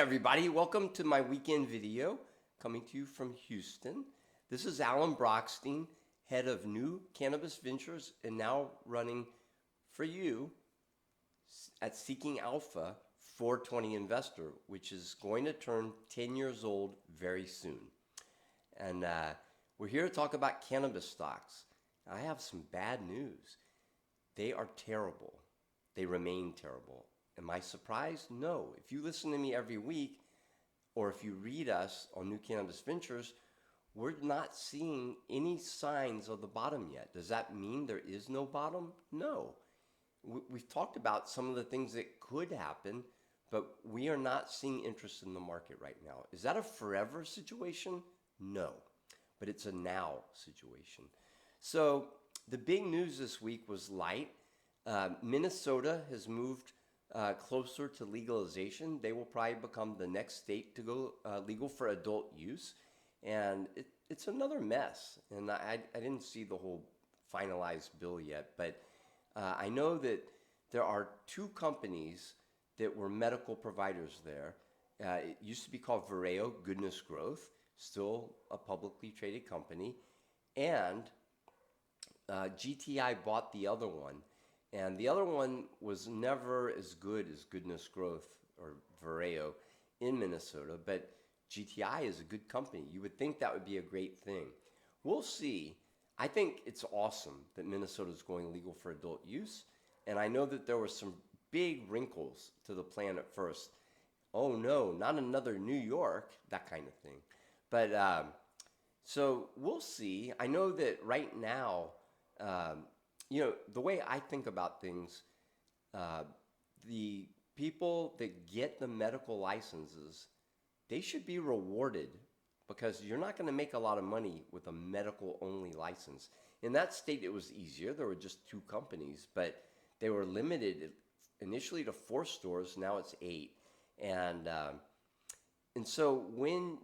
everybody, welcome to my weekend video coming to you from Houston. This is Alan Brochstein, head of new Cannabis Ventures and now running for you at Seeking Alpha 420 Investor, which is going to turn 10 years old very soon. And we're here to talk about cannabis stocks. I have some bad news. They are terrible. They remain terrible. Am I surprised? No. If you listen to me every week, or if you read us on New Cannabis Ventures, we're not seeing any signs of the bottom yet. Does that mean there is no bottom? No. We've talked about some of the things that could happen, but we are not seeing interest in the market right now. Is that a forever situation? No. But it's a now situation. So the big news this week was light. Minnesota has moved closer to legalization. They will probably become the next state to go legal for adult use. And it's another mess. And I didn't see the whole finalized bill yet, but I know that there are two companies that were medical providers there. It used to be called Verano, Goodness Growth, still a publicly traded company. And GTI bought the other one. And the other one was never as good as Goodness Growth or Verano in Minnesota, but GTI is a good company. You would think that would be a great thing. We'll see. I think it's awesome that Minnesota is going legal for adult use. And I know that there were some big wrinkles to the plan at first. Oh no, not another New York, that kind of thing. But so we'll see. I know that right now, the way I think about things, the people that get the medical licenses, they should be rewarded because you're not going to make a lot of money with a medical-only license. In that state, it was easier. There were just two companies, but they were limited initially to 4 stores. Now it's 8. And so when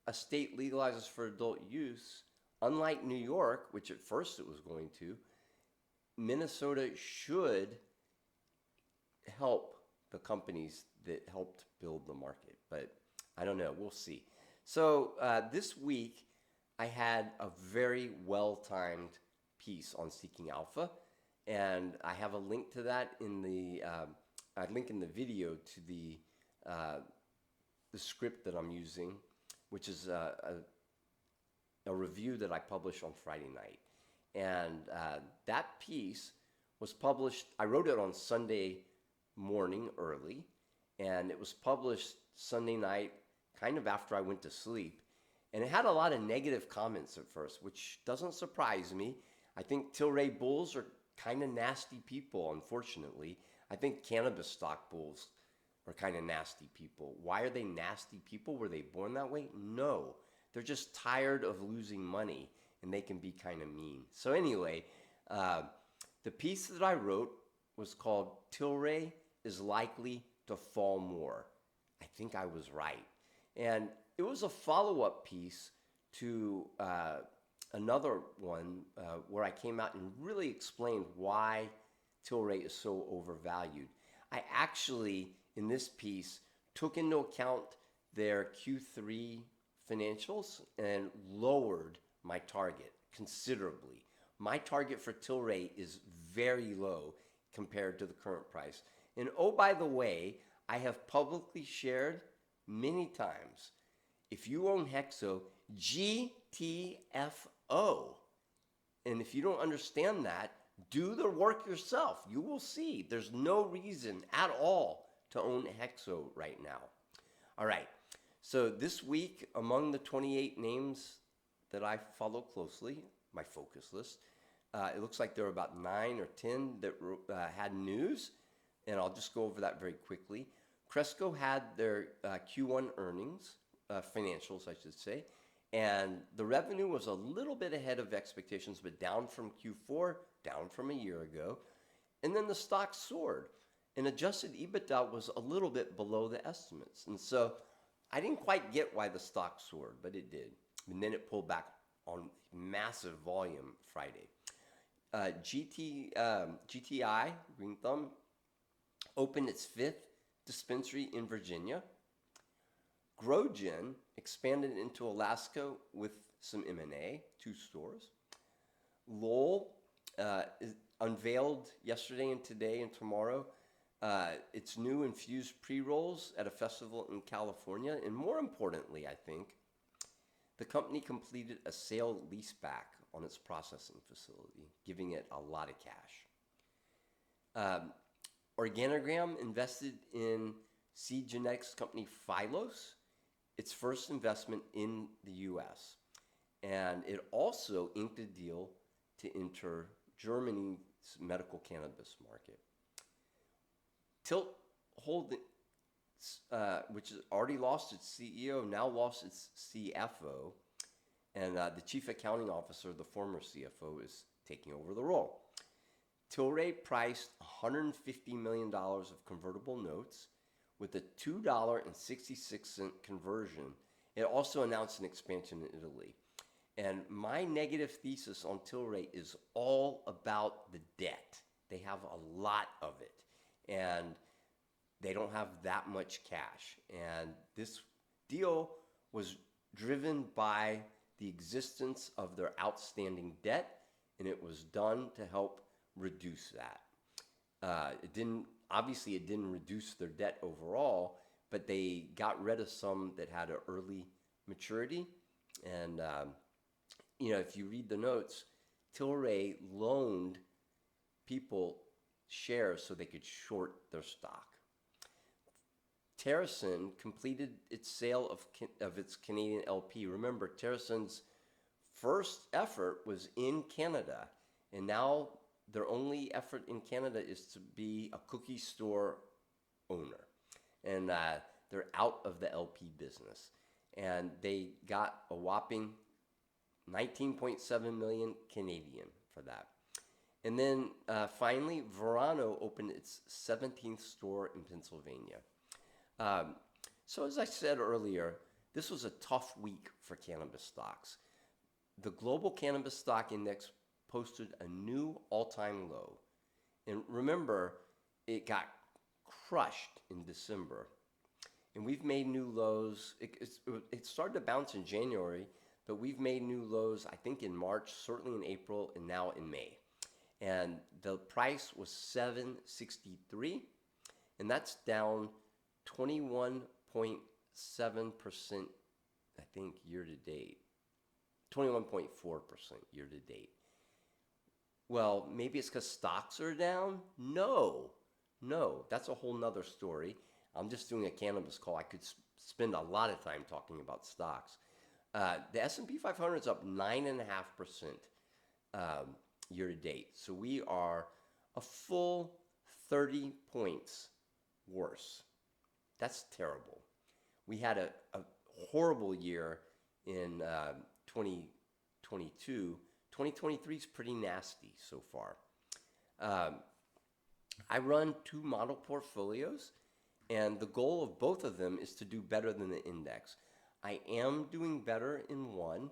a state legalizes for adult use, unlike New York, which at first it was going to, Minnesota should help the companies that helped build the market, but I don't know. We'll see. So this week, I had a very well-timed piece on Seeking Alpha, and I have a link to that in the I link in the video to the script that I'm using, which is a review that I published on Friday night. And that piece was published, I wrote it on Sunday morning early, and it was published Sunday night kind of after I went to sleep. And it had a lot of negative comments at first, which doesn't surprise me. I think Tilray bulls are kind of nasty people, unfortunately. I think cannabis stock bulls are kind of nasty people. Why are they nasty people? Were they born that way? No. They're just tired of losing money, and they can be kind of mean. So anyway, the piece that I wrote was called Tilray is Likely to Fall More. I think I was right. And it was a follow-up piece to another one where I came out and really explained why Tilray is so overvalued. I actually, in this piece, took into account their Q3 financials and lowered my target considerably. My target for Tilray is very low compared to the current price. And oh, by the way, I have publicly shared many times, if you own Hexo, GTFO. And if you don't understand that, do the work yourself. You will see there's no reason at all to own Hexo right now. All right. So this week, among the 28 names that I follow closely, my focus list, it looks like there were about 9 or 10 that had news, and I'll just go over that very quickly. Cresco had their Q1 earnings, financials, I should say, and the revenue was a little bit ahead of expectations, but down from Q4, down from a year ago. And then the stock soared, and adjusted EBITDA was a little bit below the estimates. And so I didn't quite get why the stock soared, but it did. And then it pulled back on massive volume Friday. GTI, Green Thumb, opened its 5th dispensary in Virginia. GrowGen expanded into Alaska with some M&A, 2 stores. Lowell is unveiled yesterday and today and tomorrow its new infused pre-rolls at a festival in California. And more importantly, I think, the company completed a sale leaseback on its processing facility, giving it a lot of cash. Organigram invested in seed genetics company Phylos, its first investment in the U.S. And it also inked a deal to enter Germany's medical cannabis market. Tilt Holdings, which has already lost its CEO, now lost its CFO, and the chief accounting officer, the former CFO, is taking over the role. Tilray priced $150 million of convertible notes with a $2.66 conversion. It also announced an expansion in Italy. And my negative thesis on Tilray is all about the debt. They have a lot of it, and they don't have that much cash. And this deal was driven by the existence of their outstanding debt, and it was done to help reduce that. It didn't reduce their debt overall, but they got rid of some that had an early maturity. And if you read the notes, Tilray loaned people shares so they could short their stock. TerrAscend completed its sale of its Canadian LP. Remember, TerrAscend's first effort was in Canada, and now their only effort in Canada is to be a cookie store owner. And they're out of the LP business. And they got a whopping 19.7 million Canadian for that. And then finally, Verano opened its 17th store in Pennsylvania. So as I said earlier, this was a tough week for cannabis stocks. The global cannabis stock index posted a new all-time low. And remember, it got crushed in December. And we've made new lows. It started to bounce in January, but we've made new lows, I think, in March, certainly in April, and now in May. And the price was $7.63, and that's down 21.7%, I think, year to date. 21.4% year to date. Well, maybe it's because stocks are down? No, that's a whole nother story. I'm just doing a cannabis call. I could spend a lot of time talking about stocks. The S&P 500 is up 9.5% year to date. So we are a full 30 points worse. That's terrible. We had a horrible year in 2022. 2023 is pretty nasty so far. I run 2 model portfolios, and the goal of both of them is to do better than the index. I am doing better in one,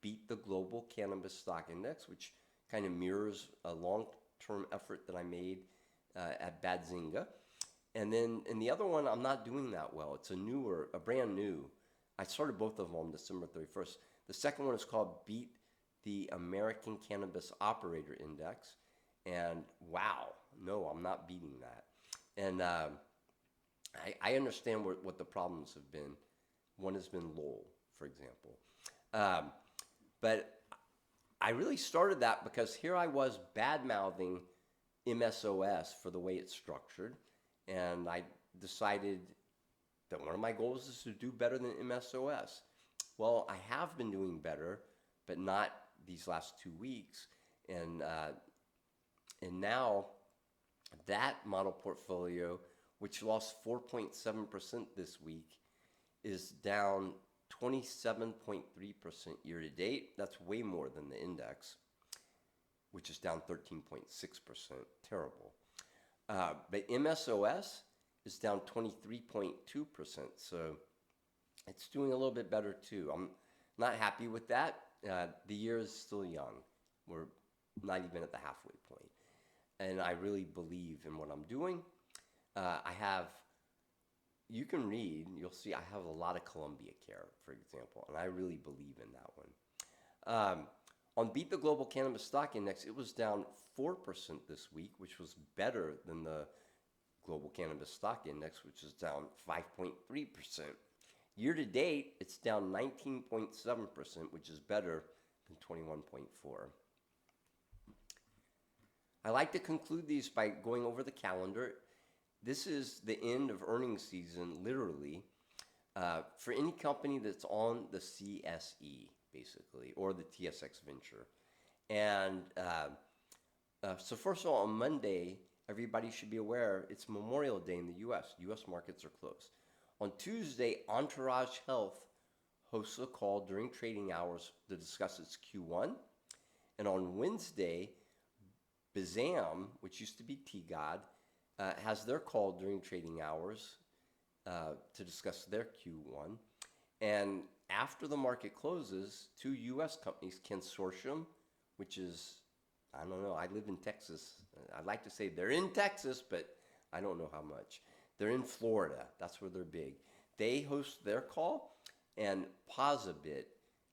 beat the global cannabis stock index, which kind of mirrors a long-term effort that I made at Badzinga. And then in the other one, I'm not doing that well. It's a brand new. I started both of them on December 31st. The second one is called Beat the American Cannabis Operator Index. And wow, no, I'm not beating that. And I understand what the problems have been. One has been Lowell, for example. But I really started that because here I was bad-mouthing MSOS for the way it's structured. And I decided that one of my goals is to do better than MSOS. Well, I have been doing better, but not these last 2 weeks. And now that model portfolio, which lost 4.7% this week, is down 27.3% year to date. That's way more than the index, which is down 13.6%. Terrible. But MSOS is down 23.2%. So it's doing a little bit better too. I'm not happy with that. The year is still young. We're not even at the halfway point. And I really believe in what I'm doing. I have you can read, you'll see I have a lot of Columbia Care, for example, and I really believe in that one. On Beat the Global Cannabis Stock Index, it was down 4% this week, which was better than the Global Cannabis Stock Index, which is down 5.3%. Year to date, it's down 19.7%, which is better than 21.4%. I like to conclude these by going over the calendar. This is the end of earnings season, literally, for any company that's on the CSE, basically, or the TSX Venture. And so first of all, on Monday, everybody should be aware it's Memorial Day in the U.S. U.S. markets are closed. On Tuesday, Entourage Health hosts a call during trading hours to discuss its Q1. And on Wednesday, Bizam, which used to be T-God, has their call during trading hours to discuss their Q1. And after the market closes, two U.S. companies, Consortium, which is, I don't know, I live in Texas. I'd like to say they're in Texas, but I don't know how much. They're in Florida. That's where they're big. They host their call, and Posabit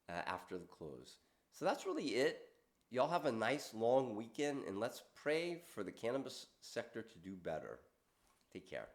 after the close. So that's really it. Y'all have a nice long weekend, and let's pray for the cannabis sector to do better. Take care.